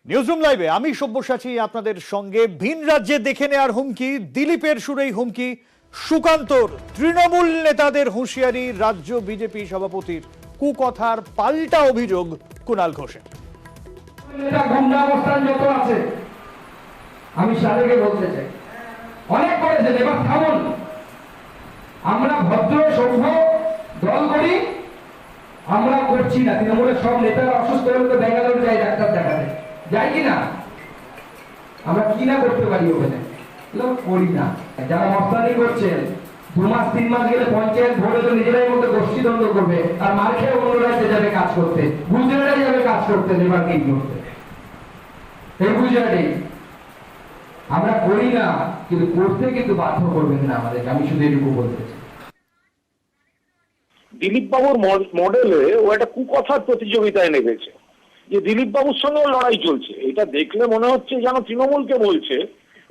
Newsroom লাইভে আমি সব্যসাচী আপনাদের সঙ্গে। ভিন রাজ্যে দেখে নেওয়ার হুমকি, দিলীপের সুরেই হুমকি সুকান্তর। তৃণমূল নেতাদের হুঁশিয়ারি রাজ্য বিজেপি সভাপতির, কুকথার পাল্টা অভিযোগ কুণাল ঘোষের। যত আছে আমি সাদেকে বলতে চাই, অনেক করেছে, এবার থামুন। আমরা ভদ্র সভ্য দল করি, আমরা করছি না। তৃণমূলের সব নেতারা অসুস্থ হলে তো ব্যাঙ্গালোর যাই ডাক্তার দেখাতে, যাই কিনা? আমরা কি না করতে পারি ওখানে, করি না। যারা মস্তানি করছেন 2 মাস 3 মাস গেলে পঞ্চায়েত ভোটে তো নিজেরাই মধ্যে গোষ্ঠীদ্বন্দ্ব করবে, আর মার খেয়ে অন্য রাজ্যে যাবে কাজ করতে, গুজরাটে যাবে কাজ করতে, লেবার কি করতে। এই গুজরাটে আমরা করি না, কিন্তু করতে কিন্তু বাধ্য করবেন না আমাদেরকে। আমি শুধু এটুকু বলতে চাই, দিলীপ বাবুর মডেলে ও একটা কুকথার প্রতিযোগিতায় নেমেছে, যে দিলীপ বাবুর সঙ্গে লড়াই চলছে। এটা দেখলে মনে হচ্ছে যেন তৃণমূলকে বলছে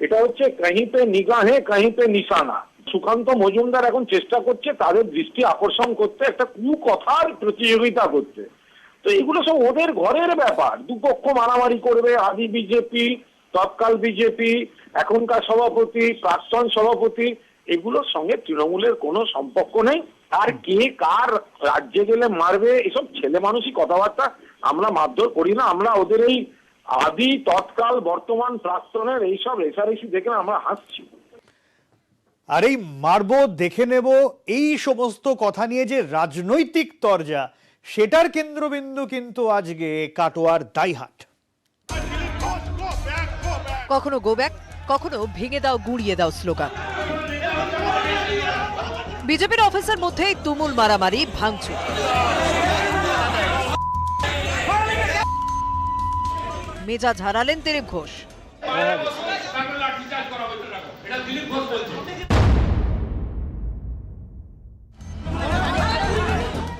এটা হচ্ছে কাহি পে নিগাহে কাহি পে নিশানা। সুকান্ত মজুমদার এখন চেষ্টা করছে তাদের দৃষ্টি আকর্ষণ করতে, একটা কুকথার প্রতিযোগিতা করতে। তো এগুলো সব ওদের ঘরের ব্যাপার। দুপক্ষ মারামারি করবে, আদি বিজেপি, তৎকাল বিজেপি, এখনকার সভাপতি, প্রাক্তন সভাপতি, এগুলোর সঙ্গে তৃণমূলের কোনো সম্পর্ক নেই। আর কে কার রাজ্যে গেলে মারবে, এসব ছেলে মানুষই কথাবার্তা আমরা মারধর করি না। আমরা ওদের এই আদি, তৎকাল, বর্তমান, প্রাক্তনের এইসব রেষারেষি দেখে আমরা হাসছি। আর এই মারবো, দেখে নেব, এই সমস্ত কথা নিয়ে যে রাজনৈতিক তরজা, সেটার কেন্দ্রবিন্দু কিন্তু আজকে কাটোয়ার দাইহাট। কখনো গো ব্যাক, কখনো ভেঙে দাও গুড়িয়ে দাও স্লোগান। বিজেপির অফিসের মধ্যেই তুমুল মারামারি, ভাঙচুর। মেজাজ হারালেন দিলীপ ঘোষ।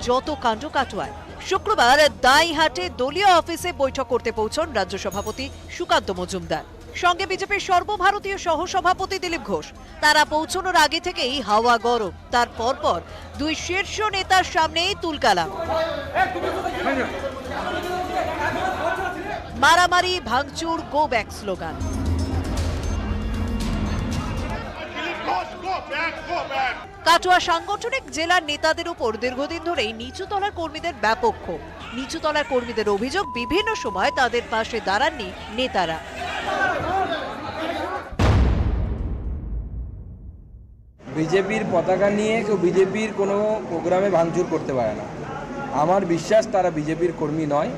যত কাণ্ড কাটোয়ায়। শুক্রবার দাইহাটে দলীয় অফিসে বৈঠক করতে পৌঁছন রাজ্য সভাপতি সুকান্ত মজুমদার, সঙ্গে বিজেপির সর্বভারতীয় সহসভাপতি দিলীপ ঘোষ। তারা পৌঁছানোর আগে থেকেই হাওয়া গরম। তার পরপর দুই শীর্ষ নেতার সামনেই তুলকালাম, মারামারি, ভাঙচুর, গো ব্যাক স্লোগান। কাটোয়া সাংগঠনিক জেলার নেতাদের উপর দীর্ঘদিন ধরেই নিচুতলার কর্মীদের ব্যাপক ক্ষোভ। নিচুতলার কর্মীদের অভিযোগ, বিভিন্ন সময় তাদের পাশে দাঁড়াননি নেতারা। বিজেপির পতাকা নিয়ে কেউ বিজেপির কোনো প্রোগ্রামে ভাঙচুর করতে পারে না। আমার বিশ্বাস তারা বিজেপির কর্মী নয়,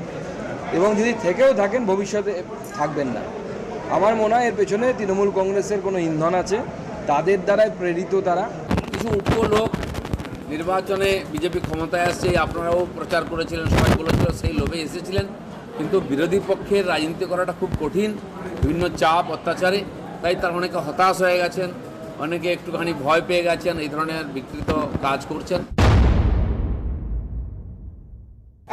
এবং যদি থেকেও থাকেন ভবিষ্যতে থাকবেন না। আমার মনে হয় এর পেছনে তৃণমূল কংগ্রেসের কোনো ইন্ধন আছে, তাদের দ্বারাই প্রেরিত তারা। কিছু উপলোক নির্বাচনে বিজেপি ক্ষমতায় আসছে, আপনারাও প্রচার করেছিলেন, সবাই বলেছিল, সেই লোভে এসেছিলেন। কিন্তু বিরোধী পক্ষের রাজনীতি করাটা খুব কঠিন, বিভিন্ন চাপ, অত্যাচারে। তাই তার অনেকে হতাশ হয়ে গেছেন, অনেকে একটুখানি ভয় পেয়ে গেছেন, এই ধরনের বিকৃত কাজ করছেন।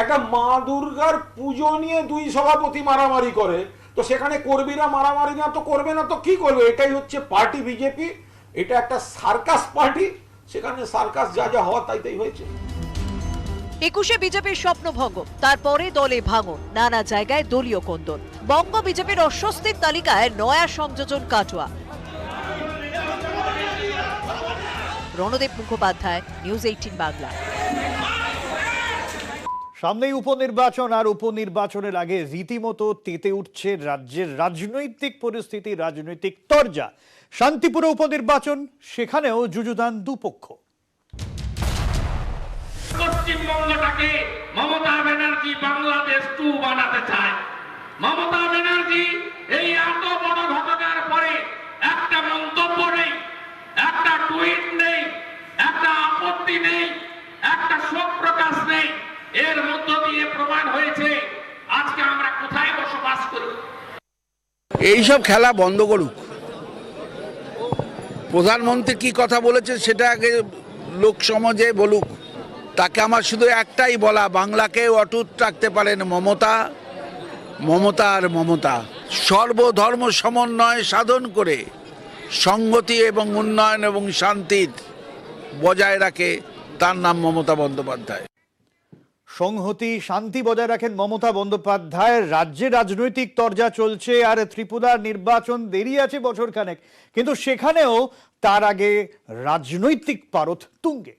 একটা মা দুর্গার পুজো নিয়ে দুই সভাপতি মারামারি করে, তো সেখানে কর্মীরা মারামারি না তো করবে না তো কি করবে? এটাই হচ্ছে পার্টি বিজেপি। এটা একটা সার্কাস পার্টি, সেখানে সার্কাস যা যা হওয়া তাই তাই হয়েছে। 21-এ বিজেপির স্বপ্নভঙ্গ, তারপরে দলে ভাঙন, নানা জায়গায় দলীয় কোন্দল। বঙ্গ বিজেপির অস্বস্তির তালিকায় নয়া সংযোজন কাটোয়া। রণদেব মুখোপাধ্যায়, নিউজ 18 বাংলা। সামনেই উপনির্বাচন, আর উপনির্বাচনের আগে রীতিমতো তেতে উঠছে রাজ্যের রাজনৈতিক পরিস্থিতি, রাজনৈতিক তরজা। শান্তিপুরে উপনির্বাচন, সেখানেও যুযুধান দুপক্ষ। পশ্চিমবঙ্গটাকে মমতা ব্যানার্জি বাংলাদেশ 2 বানাতে চায়। মমতা ব্যানার্জি এই এত বড় ঘটনার পরে একটা মন্তব্য নেই, একটা টুইট নেই, একটা আপত্তি নেই, একটা শোক প্রকাশ নেই। এর মধ্য দিয়ে প্রমাণ হয়েছে আজকে আমরা কোথায় বসবাস করি। এইসব খেলা বন্ধ করুক। প্রধানমন্ত্রী কি কথা বলেছে সেটা আগে লোক সমাজে বলুক। তাকে আমার শুধু একটাই বলা, বাংলাকে অটুট রাখতে পারেন মমতা, মমতা আর মমতা। সর্বধর্ম সমন্বয় সাধন করে সংহতি এবং উন্নয়ন এবং শান্তির বজায় রাখে, তার নাম মমতা বন্দ্যোপাধ্যায়। সংহতি শান্তি বজায় রাখেন মমতা বন্দ্যোপাধ্যায়। রাজ্যে রাজনৈতিক তরজা চলছে, আর ত্রিপুরার নির্বাচন দেরি আছে বছরখানেক, কিন্তু সেখানেও তার আগে রাজনৈতিক পারদ তুঙ্গে।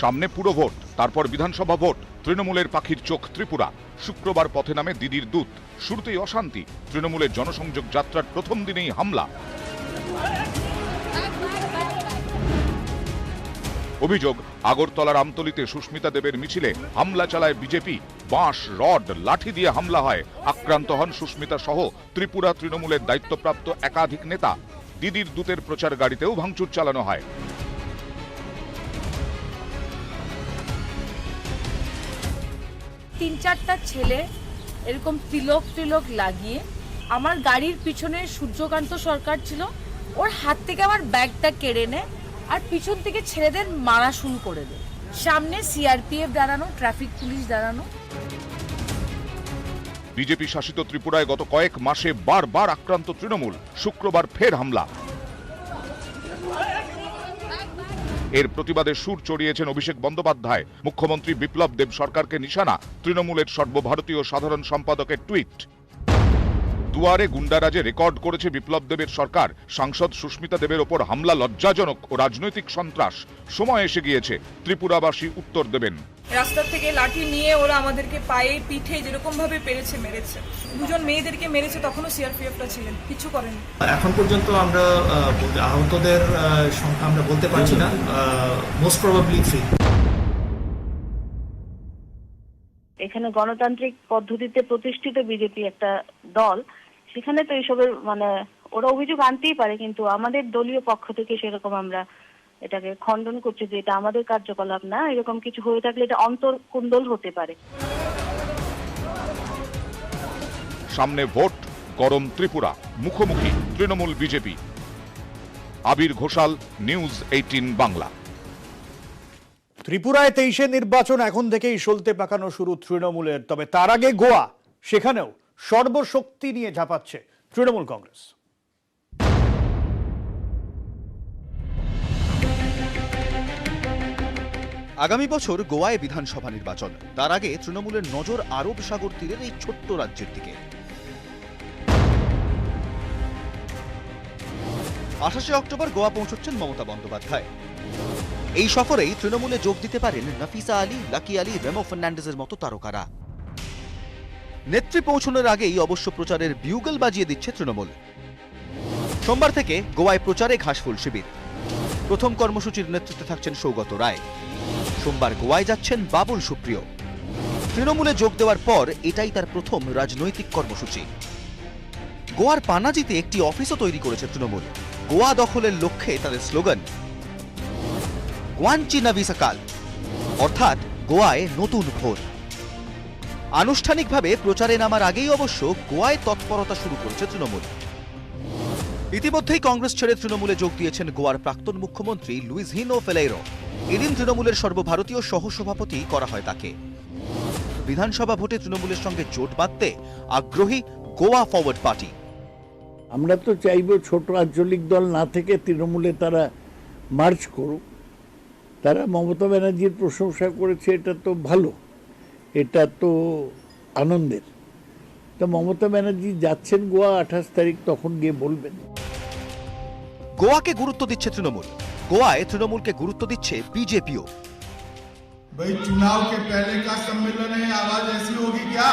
সামনে পুরো ভোট, তারপর বিধানসভা ভোট। তৃণমূলের পাখির চোখ ত্রিপুরা। শুক্রবার পথে নামে দিদির দূত। শুরুতেই অশান্তি। তৃণমূলের জনসংযোগ যাত্রার প্রথম দিনেই হামলা। অভিযোগ, আগরতলার আমতলীতে সুস্মিতা দেবের মিছিলে হামলা চালায় বিজেপি। বাঁশ, রড, লাঠি দিয়ে হামলা হয়। আক্রান্ত হন সুস্মিতা সহ ত্রিপুরা তৃণমূলের দায়িত্বপ্রাপ্ত একাধিক নেতা। দিদির দূতের প্রচার গাড়িতেও ভাঙচুর চালানো হয়। 3-4টা ছেলে এরকম তিলক লাগিয়ে আমার গাড়ির পিছনে সূর্যকান্ত সরকার ছিল, ওর হাত থেকে আমার ব্যাগটা কেড়ে নেয় আর পিছন থেকে ছেলেদের মারা শুরু করে দেয়। সামনে সিআরপিএফ দাঁড়ানো, ট্রাফিক পুলিশ দাঁড়ানো। বিজেপি শাসিত ত্রিপুরায় গত কয়েক মাসে বারবার আক্রান্ত তৃণমূল। শুক্রবার ফের হামলা। এর প্রতিবাদে সুর চড়িয়েছেন অভিষেক বন্দ্যোপাধ্যায়। মুখ্যমন্ত্রী বিপ্লব দেব সরকারকে নিশানা তৃণমূলের সর্বভারতীয় সাধারণ সম্পাদকের টুইট। দুয়ারে গুন্ডারাজে রেকর্ড করেছে বিপ্লব দেবের সরকার। সাংসদ সুস্মিতা দেবের ওপর হামলা লজ্জাজনক ও রাজনৈতিক সন্ত্রাস। সময় এসে গিয়েছে, ত্রিপুরাবাসী উত্তর দেবেন। রাস্তা থেকে লাঠি নিয়ে ওরা আমাদেরকে পায়ে পিঠে যেরকম ভাবে পেরেছে মেরেছে। দুজন মেয়েদেরকে মেরেছে, তখনও সিআরপিএফটা ছিলেন, কিছু করেনি। এখন পর্যন্ত আমরা আহতদের সংখ্যা আমরা বলতে পারছি না, মোস্ট প্রবাবলি 3। এখানে গণতান্ত্রিক পদ্ধতিতে প্রতিষ্ঠিত বিজেপি একটা দল, সেখানে তো এইসবের ওরা অভিযোগ আনতেই পারে, কিন্তু আমাদের দলীয় পক্ষ থেকে সেরকম আমরা এটাকে খণ্ডন করছি যে এটা আমাদের কার্যকলাপ না। এরকম কিছু হয়ে থাকলে এটা অন্তর্কুণ্ডল হতে পারে। সামনে ভোট, গরম ত্রিপুরা। মুখোমুখি তৃণমূল বিজেপি। আবির ঘোষাল, নিউজ 18 বাংলা। ত্রিপুরায় 23-এ নির্বাচন এখন থেকেই সলতে পাকানো শুরু তৃণমূলের। তবে তার আগে গোয়া, সেখানেও সর্বশক্তি নিয়ে ঝাঁপাচ্ছে তৃণমূল কংগ্রেস। আগামী বছর গোয়ায় বিধানসভা নির্বাচন। তার আগে তৃণমূলের নজর আরব সাগর তীরের এই ছোট্ট রাজ্যের দিকে। 28শে অক্টোবর গোয়া পৌঁছচ্ছেন মমতা বন্দ্যোপাধ্যায়। এই সফরেই তৃণমূলে যোগ দিতে পারেন নাফিসা আলী, লাকি আলী, রেমো ফার্নান্ডেজের মতো তারকারা। নেত্রী পৌঁছানোর আগেই অবশ্য প্রচারের বিউগল বাজিয়ে দিচ্ছে তৃণমূল। সোমবার থেকে গোয়ায় প্রচারে ঘাসফুল শিবির। প্রথম কর্মসূচির নেতৃত্বে থাকছেন সৌগত রায়। সোমবার গোয়ায় যাচ্ছেন বাবুল সুপ্রিয়। তৃণমূলে যোগ দেওয়ার পর এটাই তার প্রথম রাজনৈতিক কর্মসূচি। গোয়ার পানাজিতে একটি অফিসও তৈরি করেছে তৃণমূল। গোয়া দখলের লক্ষ্যে তাদের স্লোগান গোয়াঞ্চি নবী সকাল, অর্থাৎ গোয়ায় নতুন ভোর। আনুষ্ঠানিকভাবে প্রচারে নামার আগেই অবশ্য গোয়ায় তৎপরতা শুরু করেছে তৃণমূল। ইতিমধ্যেই কংগ্রেস ছেড়ে তৃণমূলে যোগ দিয়েছেন গোয়ার প্রাক্তন মুখ্যমন্ত্রী লুইজিনো ফেলেইরো। এদিন তৃণমূলের সর্বভারতীয় সহসভাপতি করা হয় তাকে। বিধানসভা ভোটে তৃণমূলের সঙ্গে জোট বাঁধতে আগ্রহী গোয়া ফরওয়ার্ড পার্টি। আমরা তো চাইব ছোট আঞ্চলিক দল না থেকে তৃণমূলে তারা মার্চ করুক। তারা মমতা ব্যানার্জির প্রশংসা করেছে, এটা তো ভালো, এটা তো আনন্দের। তো মমতা ব্যানার্জি যাচ্ছেন গোয়া 28 তারিখ, তখন গিয়ে বলবেন। গোয়াকে গুরুত্ব দিচ্ছে তৃণমূল। গোয়ায় তৃণমূলকে গুরুত্ব দিচ্ছে বিজেপিও। भाई चुनाव के पहले का सम्मेलन है, आवाज ऐसी होगी क्या?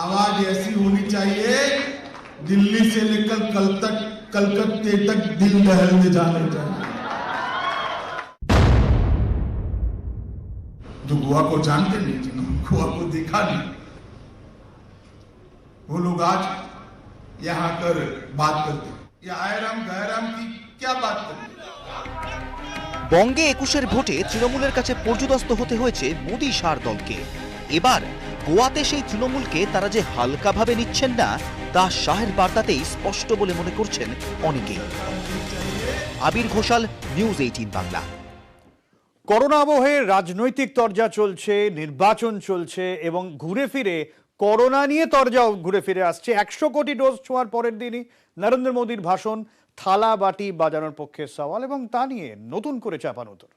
आवाज ऐसी होनी चाहिए दिल्ली से लेकर कलकत्ते तक दिल दहलने जाने चाहिए। जो गोवा को जानते नहीं, जिन्होंने गोवा को देखा नहीं, वो लोग आज यहाँ कर बात करते, ये आयराम गहराम की क्या बात करते? বঙ্গে 21-এর ভোটে তৃণমূলের কাছে পর্যুদস্ত হতে হয়েছে মোদী সার দলকে। এবার গোয়াতে সেই তৃণমূলকে তারা যে হালকাভাবে নিচ্ছেন না তা শাহের বার্তাতেই স্পষ্ট বলে মনে করছেন অনেকেই। আবির ঘোষাল, নিউজ 18 বাংলা। করোনা আবহে রাজনৈতিক তরজা চলছে, নির্বাচন চলছে এবং ঘুরে ফিরে করোনা নিয়ে তরজাও ঘুরে ফিরে আসছে। 100 কোটি ডোজ ছোঁয়ার পরের দিনই নরেন্দ্র মোদীর ভাষণ, থালা বাটি বাজানোর পক্ষে সওয়াল এবং তা নিয়ে নতুন করে চাপানোতর।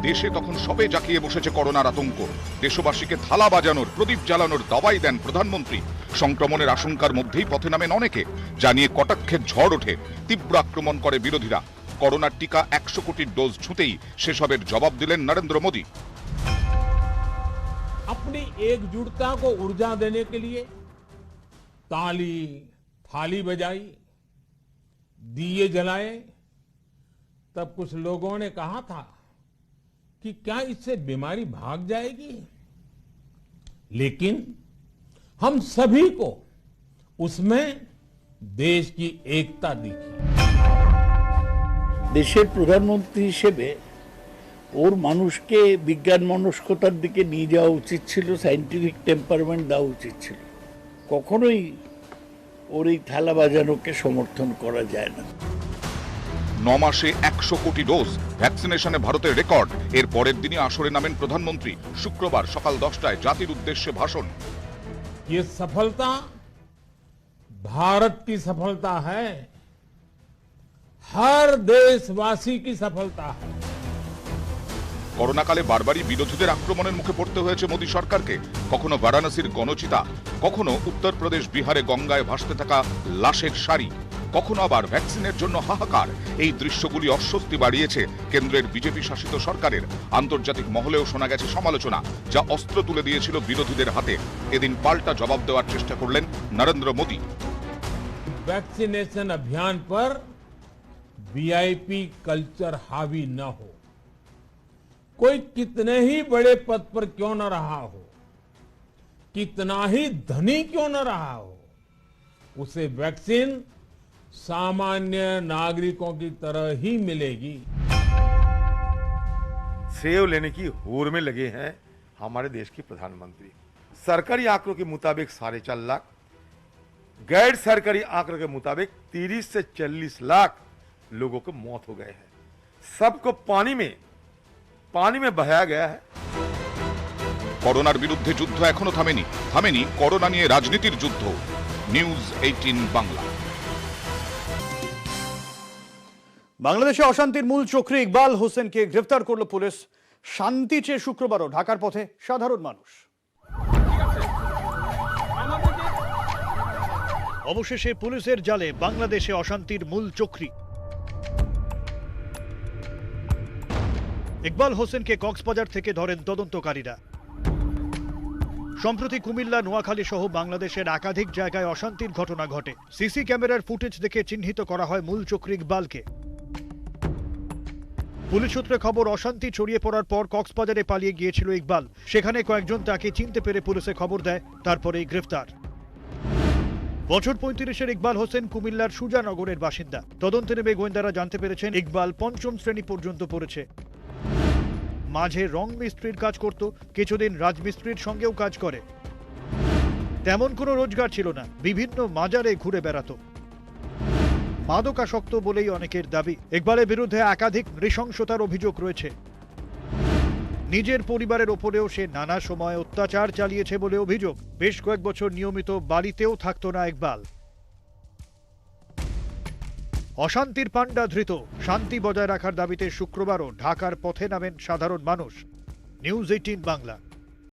দেশে তখন সবে জাঁকিয়ে বসেছে করোনার আতঙ্ক। দেশবাসীকে থালা বাজানোর, প্রদীপ জ্বালানোর দাওয়াই দেন প্রধানমন্ত্রী। সংক্রমণের আশঙ্কার মধ্যেই পথে নামেন অনেকে, জানিয়ে কটাক্ষের ঝড় ওঠে, তীব্র আক্রমণ করে বিরোধীরা। করোনার টিকা 100 কোটির ডোজ ছুঁতেই সেসবের জবাব দিলেন নরেন্দ্র মোদী। अपनी एकजुटता को ऊर्जा देने के लिए ताली थाली बजाई, दिए जलाए। तब कुछ लोगों ने कहा था कि क्या इससे बीमारी भाग जाएगी, लेकिन हम सभी को उसमें देश की एकता दिखी। দেশের প্রধানমন্ত্রী হিসেবে ওর মানুষকে বিজ্ঞান মনস্কতার দিকে নিয়ে যাওয়া উচিত ছিল, সায়েন্টিফিক টেম্পারমেন্ট দেওয়া উচিত ছিল। কখনোই ওর এই থালা বাজানোকে সমর্থন করা যায় না। 9 মাসে 100 কোটি ডোজ ভ্যাকসিনেশনে ভারতের রেকর্ড। এর পরের দিনই আসরে নামেন প্রধানমন্ত্রী। শুক্রবার সকাল 10টায় জাতির উদ্দেশ্যে ভাষণ। ये सफलता भारत की सफलता है, हर देशवासी की सफलता है। করোনাকালে বারবারই বিরোধীদের আক্রমণের মুখে পড়তে হয়েছে মোদী সরকারকে। কখনো বারাণসীর গণচিতা, কখনো উত্তরপ্রদেশ বিহারে গঙ্গায় ভাসতে থাকা লাশের সারি, কখনো আবার ভ্যাকসিনের জন্য হাহাকার। এই দৃশ্যগুলি অস্বস্তি বাড়িয়েছে কেন্দ্রের বিজেপি শাসিত সরকারের। আন্তর্জাতিক মহলেও শোনা গেছে সমালোচনা, যা অস্ত্র তুলে দিয়েছিল বিরোধীদের হাতে। এদিন পাল্টা জবাব দেওয়ার চেষ্টা করলেন নরেন্দ্র মোদী। वैक्सीनेशन अभियान पर वीआईपी कल्चर हावी न हो। कोई कितने ही बड़े पद पर क्यों न रहा हो, कितना ही धनी क्यों न रहा हो, उसे वैक्सीन सामान्य नागरिकों की तरह ही मिलेगी। सेव लेने की होर में लगे हैं हमारे देश के प्रधानमंत्री। सरकारी आंकड़ों के मुताबिक 4.5 लाख, गैर सरकारी आंकड़ों के मुताबिक 30 से 40 लाख लोगों को मौत हो गए हैं। सबको पानी में बहाया गया है। করোনার বিরুদ্ধে যুদ্ধ এখনো থামেনি করোনা নিয়ে রাজনীতির যুদ্ধ। নিউজ 18 বাংলা। বাংলাদেশে অশান্তির মূল চক্রী ইকবাল হোসেনকে গ্রেফতার করল পুলিশ। শান্তি চেয়ে শুক্রবারও ঢাকার পথে সাধারণ মানুষ। অবশেষে পুলিশের জালে বাংলাদেশে অশান্তির মূল চক্রী ইকবাল হোসেনকে কক্সবাজার থেকে ধরেন তদন্তকারীরা। সম্প্রতি কুমিল্লা, নোয়াখালী সহ বাংলাদেশের একাধিক জায়গায় অশান্তির ঘটনা ঘটে। সিসি ক্যামেরার ফুটেজ দেখে চিহ্নিত করা হয় মূল চক্রী ইকবালকে। পুলিশ সূত্রে খবর, অশান্তি ছড়িয়ে পড়ার পর কক্সবাজারে পালিয়ে গিয়েছিল ইকবাল। সেখানে কয়েকজন তাকে চিনতে পেরে পুলিশে খবর দেয়, তারপরেই গ্রেফতার। বছর 35-এর ইকবাল হোসেন কুমিল্লার সুজানগরের বাসিন্দা। তদন্তে নেমে গোয়েন্দারা জানতে পেরেছেন ইকবাল 5ম শ্রেণী পর্যন্ত পড়েছে। মাঝে রং মিস্ত্রির কাজ করত, কিছুদিন রাজমিস্ত্রির সঙ্গেও কাজ করে। তেমন কোনো রোজগার ছিল না, বিভিন্ন মাজারে ঘুরে বেড়াতো। মাদকাসক্ত বলেই অনেকের দাবি। ইকবালের বিরুদ্ধে একাধিক নৃশংসতার অভিযোগ রয়েছে। নিজের পরিবারের ওপরেও সে নানা সময় অত্যাচার চালিয়েছে বলে অভিযোগ। বেশ কয়েক বছর নিয়মিত বাড়িতেও থাকতো না ইকবাল। অশান্তির পাণ্ডা ধৃত, শান্তি বজায় রাখার দাবিতে শুক্রবারও ঢাকার পথে নামেন সাধারণ মানুষ। নিউজ 18 বাংলা।